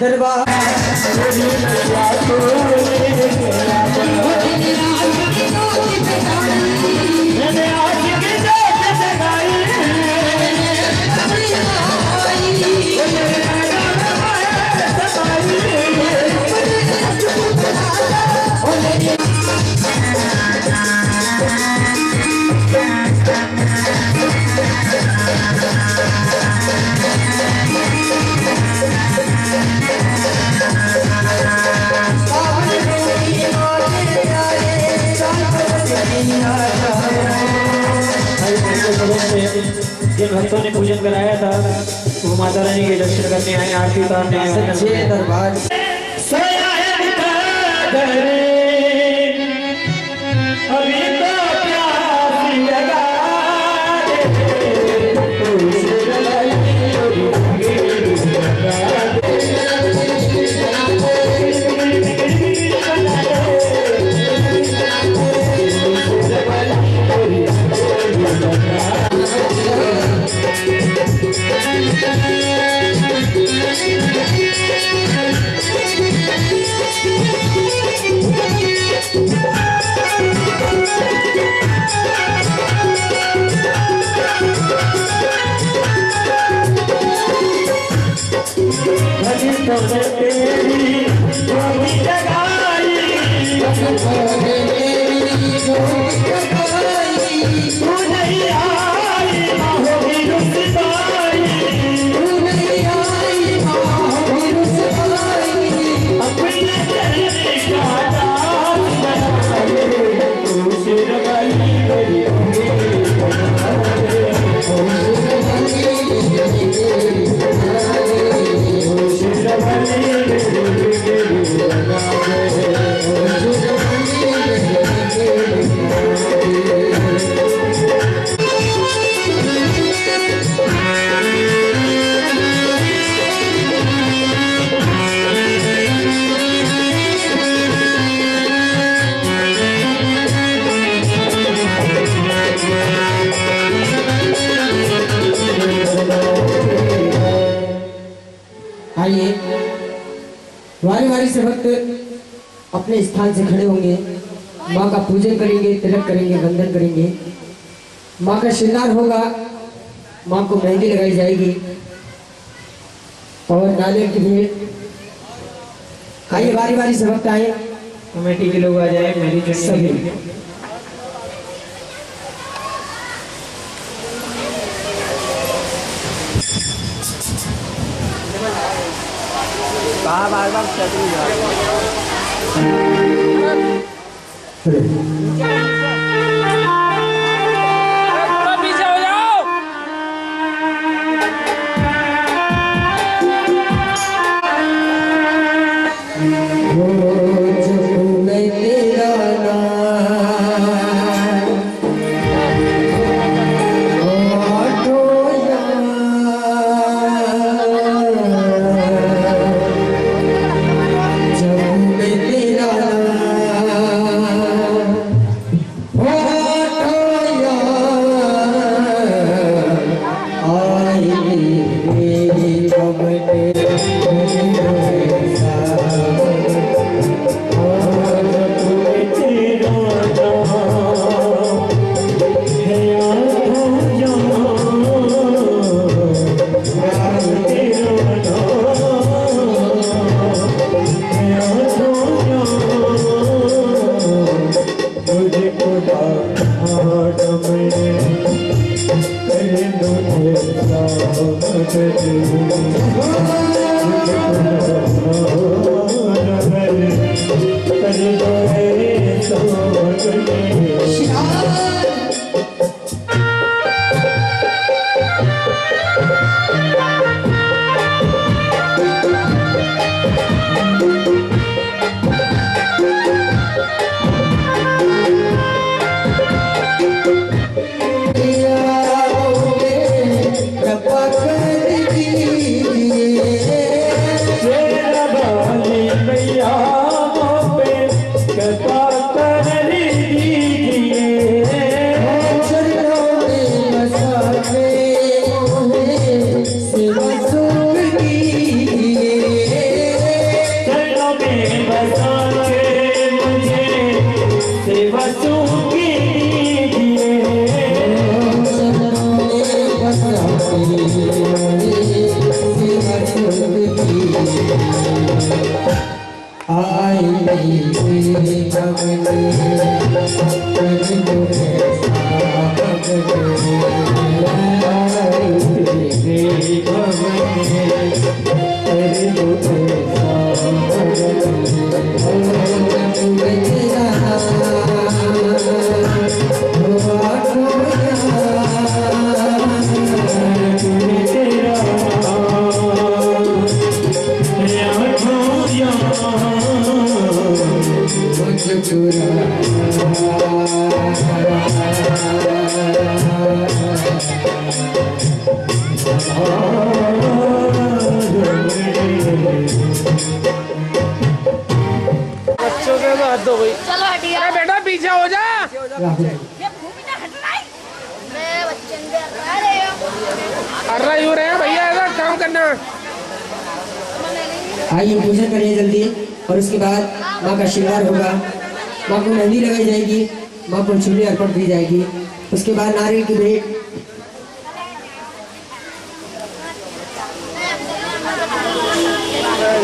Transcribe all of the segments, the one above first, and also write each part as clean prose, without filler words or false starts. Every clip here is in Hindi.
दरबार जिन भक्तों ने पूजन कराया था वो माता रानी के दर्शन करने आए, आरती उतारने आए। सच्चे दरबार अभी तो प्यास लगा वारी वारी से भक्त अपने स्थान से खड़े होंगे, माँ का पूजन करेंगे, तिलक करेंगे, वंदन करेंगे। माँ का श्रृंगार होगा, माँ को मेहंदी लगाई जाएगी और नारियल की भीड़। आइए बारी बारी से वक्त आए, कमेटी के लोग आ जाए मेरी चुनी। बार बार पीछे हो जाओ। चलो हटिया। अरे बेटा पीछे हो जा। ये भूमि ना हट रहा है। मैं बच्चे अंदर आ रहे हो। अरे यूं रहे भैया, ऐसा काम करना। आइए पूजन करिए जल्दी और उसके बाद माँ का श्रृंगार होगा, माँ को मेहंदी लगाई जाएगी, माँ को चुन्नी अर्पण की जाएगी। उसके बाद नारियल की भेंट।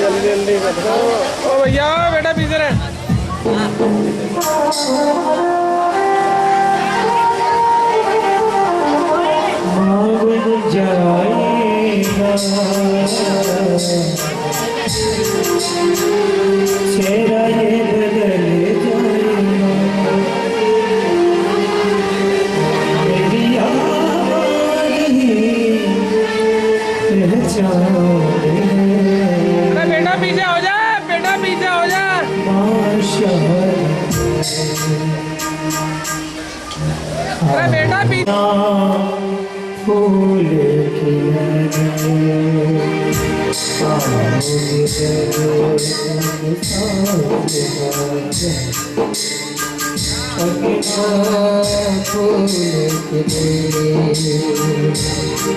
जल्दी जल्दी ओ भैया बेटा पीछे रहे। चेहरा ये बदल अरे बेटा पीछे हो जा, बेटा पीछे हो जा। अरे बेटा पीछे। फूल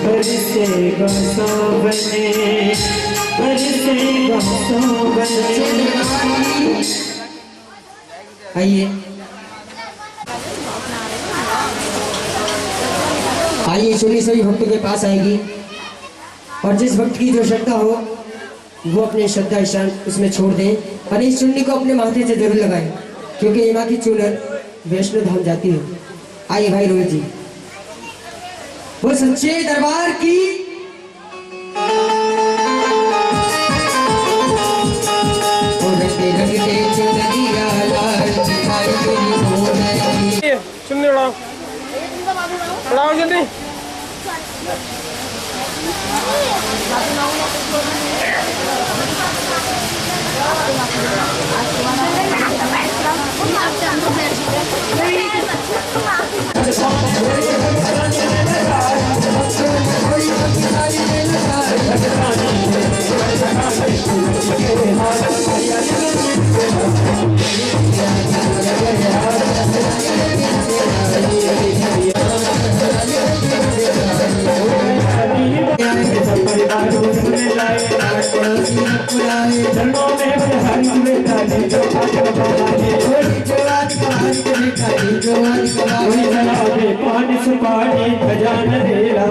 हरसेगा सावने, हरसेगा सावने। आइए आइए, चुन्नी सभी भक्तों के पास आएगी और जिस भक्त की जो श्रद्धा हो वो अपने श्रद्धा स्थान उसमें छोड़ दें और इस चुन्नी को अपने माथे से जरूर लगाएं, क्योंकि ये माँ की चुनर वैष्णो धाम जाती है। आइए भाई रोहित जी, वो सच्चे दरबार की चुन्नी उड़ाओ, उड़ाओ जल्दी। पानी सुपारी बजाना रेला,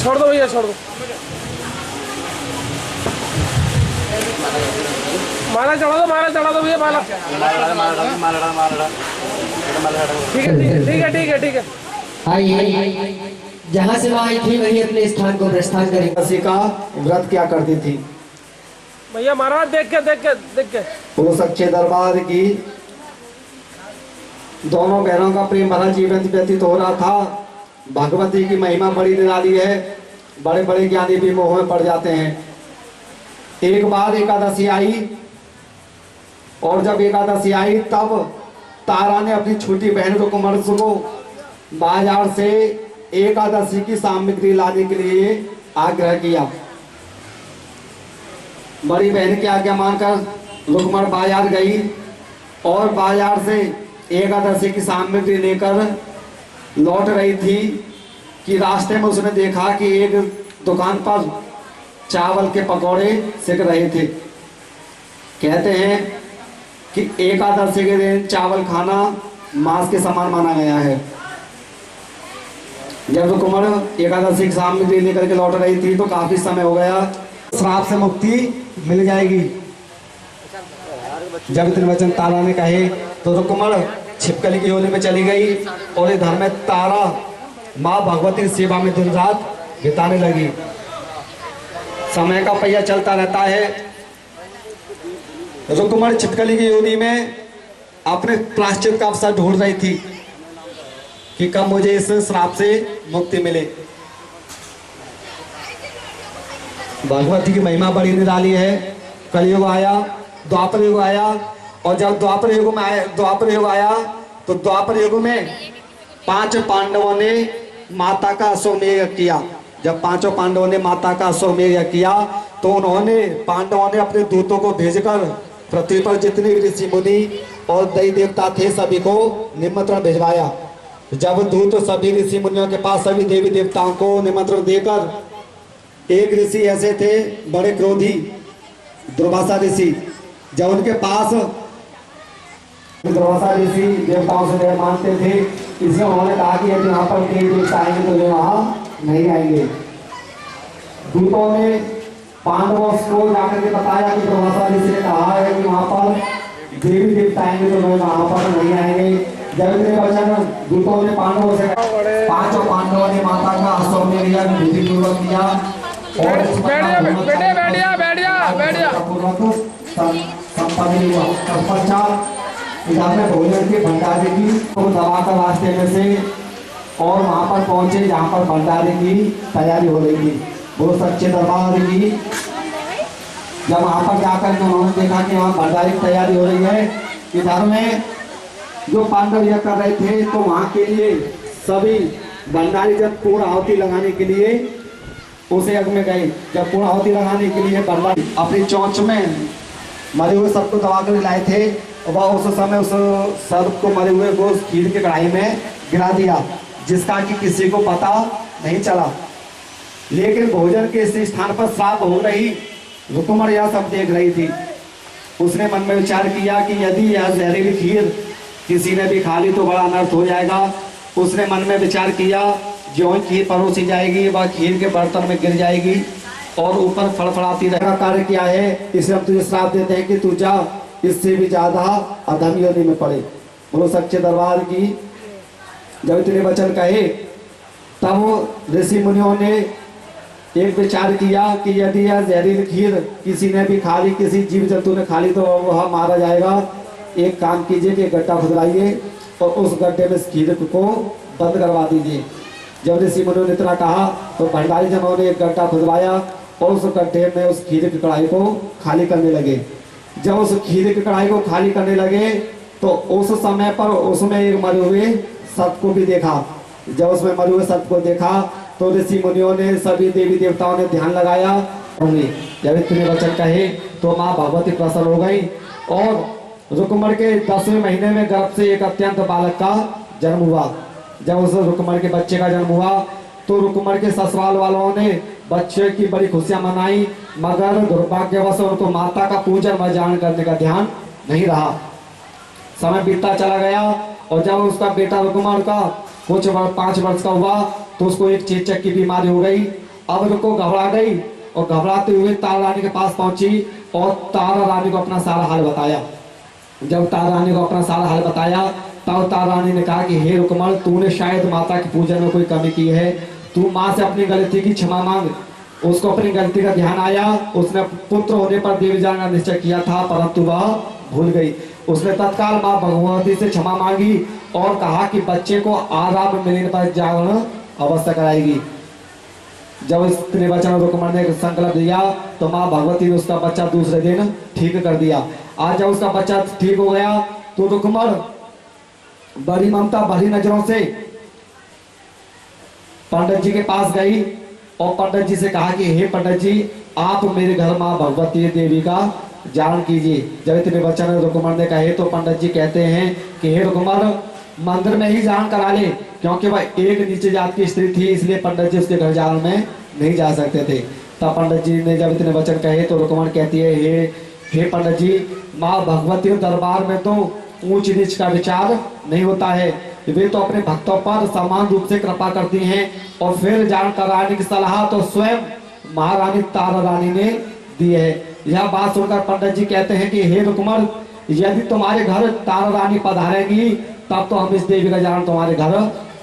छोड़ दो भैया, छोड़ दो। माला चढ़ा दो, माला चढ़ा दो भैया, माला। ठीक है, ठीक है, ठीक है, ठीक है, ठीक है। आइए, जहाँ से वहाँ आई थी वही अपने स्थान को प्रस्थान करेंगे। काशी का व्रत क्या करती थी भैया महाराज, देख के देख के देख के। वो सच्चे दरबार की दोनों बहनों का प्रेम भरा जीवन व्यतीत हो रहा था। भगवती की महिमा बड़ी निराली है, बड़े बड़े ज्ञानी भी मोह में पड़ जाते हैं। एक बार एकादशी आई और जब एकादशी आई तब तारा ने अपनी छोटी बहन रुकमण को बाजार से एकादशी की सामग्री लाने के लिए आग्रह किया। बड़ी बहन की आज्ञा मानकर रुकमण बाजार गई और बाजार से एकादशी की सामग्री लेकर लौट रही थी कि रास्ते में उसने देखा कि एक दुकान पर चावल के पकौड़े सिक रहे थे। कहते हैं कि एकादशी के दिन चावल खाना मांस के समान माना गया है। जब रुकमण एकादशी की सामग्री लेकर के लौट रही थी तो काफी समय हो गया। श्राप से मुक्ति मिल जाएगी। जब त्रिवचन तारा ने कहे तो रुकमण छिपकली की योनि में चली गई और इधर में तारा माँ भगवती की सेवा में दिन रात बिताने लगी। समय का पहिया चलता रहता है। रुकमण छिपकली की योनि में अपने प्रायश्चित का अवसर ढूंढ रही थी कि कब मुझे इस श्राप से मुक्ति मिले। भगवती की महिमा बड़ी निराली है। कलयुग आया, द्वापर युग आया और जब द्वापर युग आया तो द्वापर युग में 5 पांडवों ने माता का अश्वमेध किया। जब 5 पांडवों ने माता का अश्वमेध किया तो पांडवों ने अपने दूतों को भेजकर पृथ्वी पर जितने भी ऋषि मुनि और दैवी देवता थे सभी को निमंत्रण भिजवाया। जब दूत सभी ऋषि मुनियों के पास सभी देवी देवताओं को निमंत्रण देकर एक ऋषि ऐसे थे बड़े क्रोधी दुर्वासा ऋषि, जब उनके पास दुर्वासा ऋषि देवताओं से नहीं मानते थे, इसलिए उन्होंने कहा कि यदि यहाँ पर देवी देवता आएंगे तो वे वहाँ नहीं आएंगे। दूतों ने पांडवों को जाकर के बताया कि दुर्वासा ऋषि ने कहा है कि वहाँ पर देवी देवता आएंगे तो वे वहाँ पर नहीं आएंगे। जब इतने वचन दूतों ने पांडवों से 5 पांडवों ने माता का अश्वमेध विधि पूर्वक किया और भोजन की भंडारे की तो दबाकर रास्ते में से और वहाँ पर पहुंचे जहाँ पर भंडारे की तैयारी हो रही थी। वो सच्चे दरबार की जब वहाँ पर जाकर उन्होंने देखा कि वहाँ भंडारे की तैयारी हो रही है, इधर में जो पांडव यह कर रहे थे तो वहाँ के लिए सभी भंडारी जब पूर्ण आहुति लगाने के लिए उसे यज्ञ में गए। जब पूर्ण आहुति लगाने के लिए भंडारी अपनी चोंच में मरे हुए सर्प को दबा कर लाए थे और वह उस समय उस सर्प को मरे हुए को खीर के कढ़ाई में गिरा दिया। जिसका कि किसी को पता नहीं चला। लेकिन भोजन के इस स्थान पर श्राप हो रही रुकमण यह सब देख रही थी। उसने मन में विचार किया कि यदि यह जहरीली खीर किसी ने भी खा ली तो बड़ा अनर्थ हो जाएगा। उसने मन में विचार किया, जो खीर परोसी जाएगी वह खीर के बर्तन में गिर जाएगी और ऊपर फड़फड़ाती रहेगा। कार्य किया है, इसलिए हम तुझे श्राप देते हैं कि तू जा, इससे भी ज्यादा अधम योनि में पड़े। बोलो सच्चे दरबार की। जब इतने वचन कहे तब ऋषि मुनियों ने एक विचार किया कि यदि यह जहरीली खीर किसी ने भी खा ली, किसी जीव जंतु ने खा ली तो वह मारा जाएगा। एक काम कीजिए कि गड्ढा खुदवाइए और उस गड्ढे में इस खीर को बंद करवा दीजिए। जब ऋषि मुनियों ने इतना कहा तो भंडारी जनों ने एक गड्ढा खुदवाया और उस गड्ढे में उस खीर की कढ़ाई को खाली करने लगे। जब उस खीर की कढ़ाई को खाली करने लगे तो उस समय पर उसमें एक मरे हुए सर्प को भी देखा। जब उसमें मरे हुए सर्प को देखा तो ऋषि मुनियों ने, सभी देवी देवताओं ने ध्यान लगाया। जब इतने वचन कहे तो माँ भगवती प्रसन्न हो गई और रुकमण के 10वें महीने में गर्भ से एक अत्यंत बालक का जन्म हुआ। जब उस रुकमण के बच्चे का जन्म हुआ तो रुकमण के ससुराल वालों ने बच्चे की बड़ी खुशियां मनाई, मगर दुर्भाग्यवश उनको माता का पूजन व जान करने का ध्यान नहीं रहा। समय बीतता चला गया और जब उसका बेटा रुकमण का कुछ 5 वर्ष का हुआ तो उसको एक चेचक की बीमारी हो गई। अब रुको घबरा गई और घबराते हुए तारा रानी के पास पहुंची और तारा रानी को अपना सारा हाल बताया। जब तारा रानी को अपना सारा हाल बताया तब तारा रानी ने कहा कि हे रुकमण, तूने शायद माता के पूजन में कोई कमी की है, तू माँ से अपनी गलती की क्षमा मांग। उसको अपनी गलती का ध्यान आया। उसने पुत्र होने पर देवी जान का निश्चय किया था, परंतु वह भूल गई। उसने तत्काल माँ भगवती से क्षमा मांगी और कहा कि बच्चे को आराम मिलने पर जागरण अवश्य कराएगी। जब इस त्रिवचन रुकमण ने संकल्प दिया तो माँ भगवती ने उसका बच्चा दूसरे दिन ठीक कर दिया। आज जब उसका बच्चा ठीक हो गया तो रुकमण बड़ी ममता भरी नजरों से पंडित जी के पास गई और पंडित जी से कहा कि हे पंडित जी, आप मेरे घर माँ भगवती देवी का जागरण कीजिए। जब इतने वचन रुकमण ने कहे तो पंडित जी कहते हैं कि हे रुकमण, मंदिर में ही जागरण करा ले, क्योंकि वह एक नीचे जात की स्त्री थी, इसलिए पंडित जी उसके घर जागरण में नहीं जा सकते थे। तब पंडित जी ने जब इतने वचन कहे तो रुकमण कहती है, हे पंडित जी, माँ भगवती दरबार में तो ऊंच नीच का विचार नहीं होता है। वे तो अपने भक्तों पर समान रूप से कृपा करती हैं और फिर जान कराने की सलाह तो स्वयं महारानी तारा रानी ने दी है। यह बात सुनकर पंडित जी कहते हैं कि हे रुकमण, यदि तुम्हारे घर तारा रानी पधारेगी तब तो हम इस देवी का जान तुम्हारे घर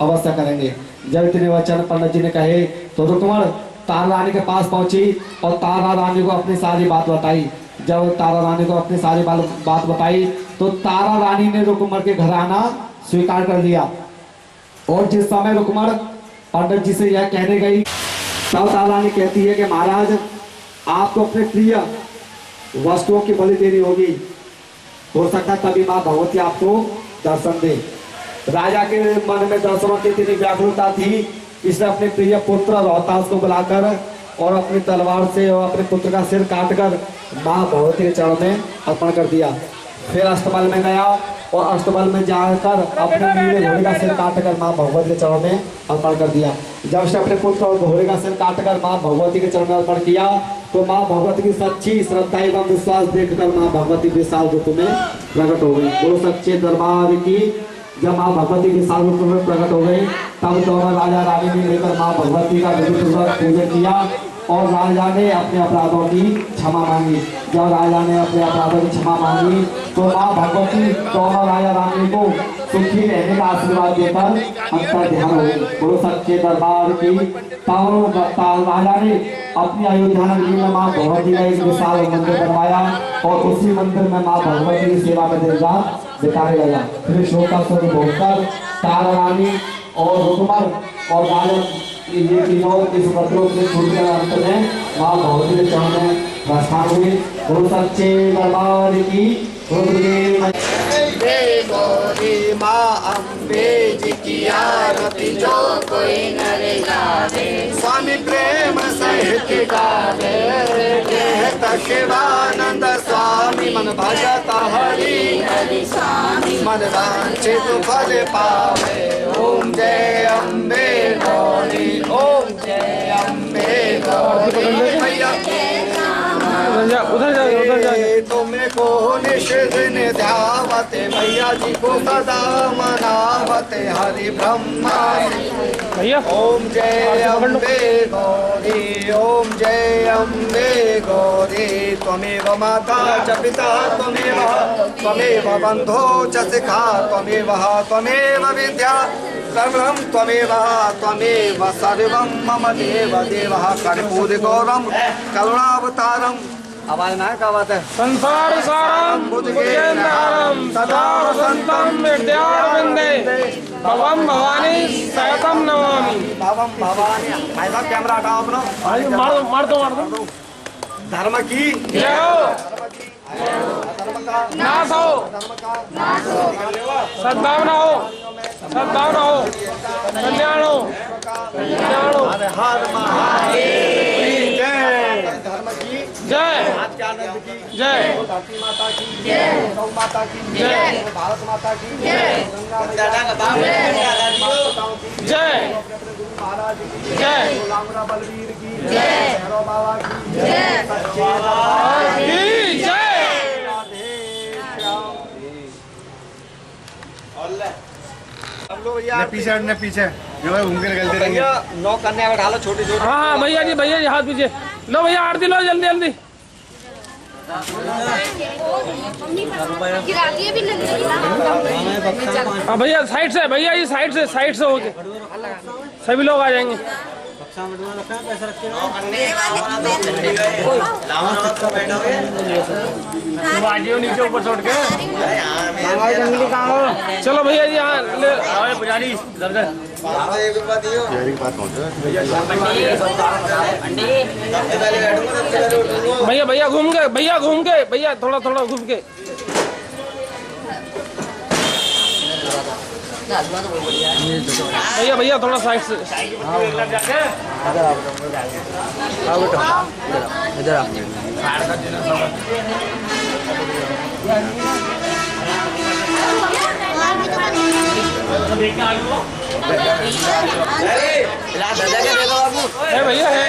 अवश्य करेंगे। जब इतने वचन पंडित जी ने कहे तो रुकमण तारा रानी के पास पहुंची और तारा रानी को अपनी सारी बात बताई। जब तारा रानी को अपनी सारी बात बताई तो तारा रानी ने रुकमण के घर आना स्वीकार कर लिया। और जिस समय रुकमण पंडित जी से यह कहने गई तब तारा रानी कहती है कि महाराज, आपको अपने प्रिय वस्तुओं की बलि देनी होगी, हो सकता तभी माँ भगवती आपको दर्शन दे। राजा के मन में दर्शनों की इतनी व्याकुलता थी, इसने अपने प्रिय पुत्र रोहतास को बुलाकर और अपनी तलवार से और अपने पुत्र का सिर काटकर माँ भगवती के चरणों में अर्पण कर दिया। फिर अष्टबल में गया और अष्टबल में जाकर अपने नीले घोड़े का सिर काटकर माँ भगवती के चरणों में अर्पण कर दिया। जब उसने अपने पुत्र और घोड़े का सिर काटकर माँ भगवती के चरणों में अर्पण किया तो माँ भगवती की सच्ची श्रद्धा एवं विश्वास देखकर माँ भगवती विशाल रूप में प्रकट हो गई। वो सच्चे दरबार की जब माँ भगवती विशाल रूप में प्रकट हो गई तब दोनों राजा रानी ने मिलकर माँ भगवती का विधिपूर्वक पूजन किया और राजा ने अपने अपराधों की क्षमा मांगी। जब राजा ने अपने अपराधों की क्षमा मांगी तो माँ भगवती दोनों राजा रानी को सुखी रहने का आशीर्वाद देकर अंतर ध्यान हो गई। गुरु सच्चे दरबार की राजा ने अपनी अयोध्या नगरी में माँ भगवती का एक विशाल मंदिर बनवाया और उसी मंदिर में माँ भगवती की सेवा में दिन रात बिताने लगा। फिर शोकासुर भोगकर तारा रानी और रुकमण और राजा ये तीनों इस पत्रों से छूटकर अंत में माँ भगवती के चरण में प्रस्थान हुए। गुरु सच्चे दरबार की माँ अम्बे जी की आरती जो कोई नर गावे, स्वामी प्रेम सहित गावे, कहता शिवानंद स्वामी मन भजत हरि मन वांछित फल पावे। ओम जय अम्बे गौरी ओम जय अम्बे गौरी मैया उधर जा तुम्हें को निषिदिन ध्यावते मैया जी को सदा मनावते हरि ब्रह्मा भैया ओम जय अम्बे गौरी ओम जय अम्बे गौरी त्वमेव माता च पिता त्वमेव बन्धो च शिखा त्वमेव विद्या सर्वं त्वमेव सर्वं मम देव देवः कर्पूरगौरं करुणावतारम्। आवाज ना क्या बात है। संसार सारम भुजगेन्द्रहारम सदा वसंतम विद्यारविंदे भवम भवानी सहितम नमामि। भवम भवानी भाई साहब कैमरा हटाओ अपना। मार दो धर्म की जय हो नाश हो सद्भावना हो कल्याण हो हर हर महादेव जय। धर्म की जय आनंद की जय धरती माता की जय गौ माता की जय भारत माता की जय गंगा माताओं की जय गुरु महाराज की जय गुलामरा बलवीर की जय भैरव बाबा की जय सच्चे की जय। पीछे जो है घूम के निकलते रहेंगे। नौ कन्या बैठा लो छोटे छोटे। हाँ भैया जी हाथ पीछे लो भैया आरती लो जल्दी जल्दी। गिरा दिए भी नहीं। हाँ भैया भैया जी साइड से होके सभी लोग आ जाएंगे। नीचे ऊपर छोड़ के चलो भैया जी हाँ पुजारी भैया घूम के भैया थोड़ा घूम के भैया थोड़ा साइड से इधर आप भैया है